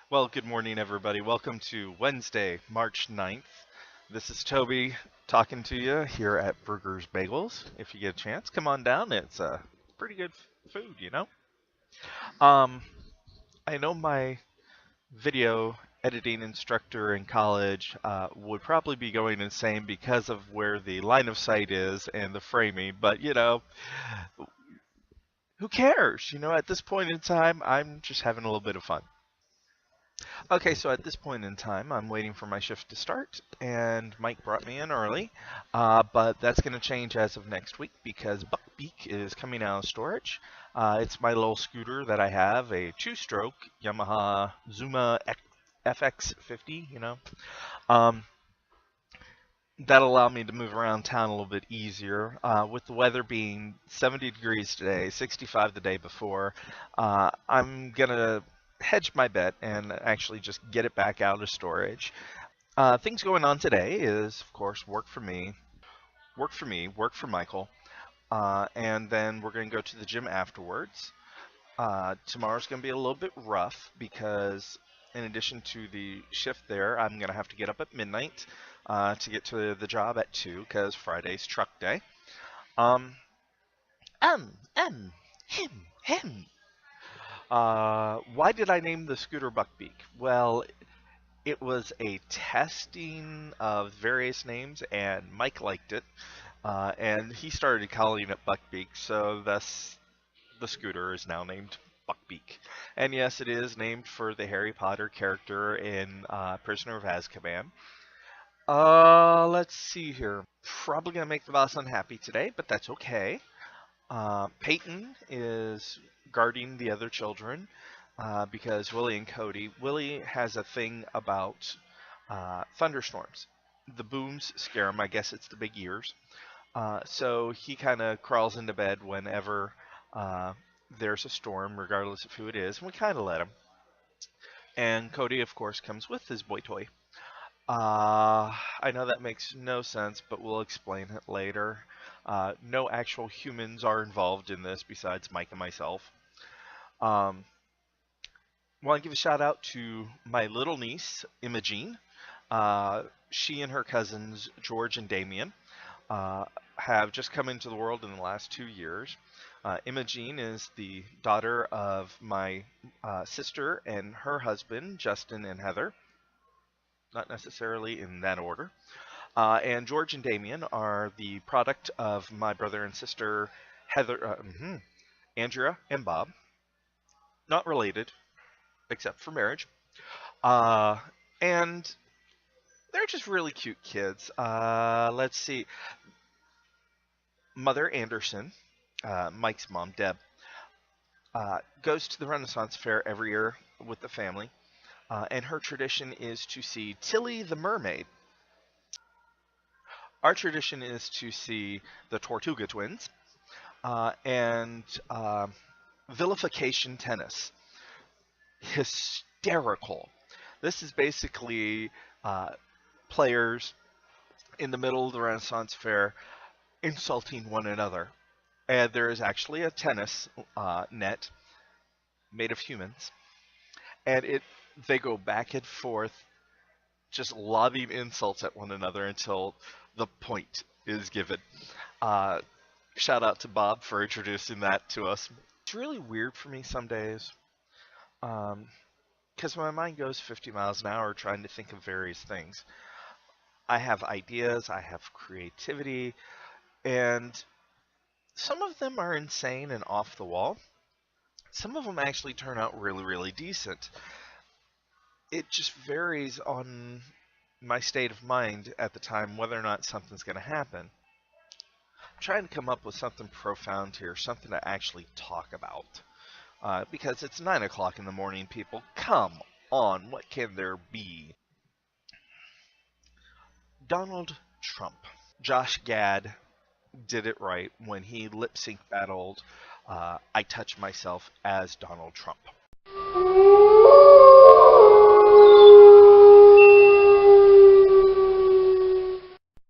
Well, good morning, everybody. Welcome to Wednesday, March 9th. This is Toby talking to you here at Burgers Bagels. If you get a chance, come on down. It's pretty good food, you know? Um, I know my video editing instructor in college would probably be going insane because of where the line of sight is and the framing, but who cares? At this point in time, I'm just having a little bit of fun. Okay, so at this point in time, I'm waiting for my shift to start, and Mike brought me in early, but that's going to change as of next week because Buckbeak is coming out of storage. It's my little scooter that I have, a two-stroke Yamaha Zuma FX50, Um, that allowed me to move around town a little bit easier. With the weather being 70 degrees today, 65 the day before, I'm going to hedge my bet and actually just get it back out of storage. Things going on today is, of course, work for Michael, and then we're going to go to the gym afterwards. Tomorrow's going to be a little bit rough because, in addition to the shift there, I'm going to have to get up at midnight to get to the job at 2 because Friday's truck day. Um, him. Why did I name the scooter Buckbeak? Well, it was a testing of various names, and Mike liked it, and he started calling it Buckbeak, so thus the scooter is now named Buckbeak. And yes, it is named for the Harry Potter character in Prisoner of Azkaban. Let's see here. Probably gonna make the boss unhappy today, but that's okay. Peyton is guarding the other children because Willie and Cody. Willie has a thing about thunderstorms. The booms scare him. I guess it's the big ears. So he kind of crawls into bed whenever there's a storm, regardless of who it is, and we kind of let him. And Cody, of course, comes with his boy toy. I know that makes no sense, but we'll explain it later. No actual humans are involved in this besides Mike and myself. Um, Want to give a shout out to my little niece, Imogene. She and her cousins, George and Damien, uh, have just come into the world in the last 2 years. Imogene is the daughter of my sister and her husband, Justin and Heather, not necessarily in that order. And George and Damien are the product of my brother and sister, Andrea and Bob, not related except for marriage. Uh, and they're just really cute kids. Let's see. Mother Anderson, Mike's mom, Deb, goes to the Renaissance Fair every year with the family, and her tradition is to see Tilly the Mermaid. Our tradition is to see the Tortuga Twins and Villification Tennis. Hysterical. This is basically players in the middle of the Renaissance Fair insulting one another. And there is actually a tennis net made of humans, and they go back and forth, just lobbing insults at one another until the point is given. Uh, Shout out to Bob for introducing that to us. It's really weird for me some days, because my mind goes 50 miles an hour trying to think of various things. I have ideas, I have creativity, and some of them are insane and off the wall. Some of them actually turn out really, really decent. It just varies on my state of mind at the time whether or not something's going to happen. I'm trying to come up with something profound here, something to actually talk about. Because it's 9 o'clock in the morning, people. Come on, what can there be? Donald Trump. Josh Gad did it right when he lip sync battled I Touch Myself as Donald Trump.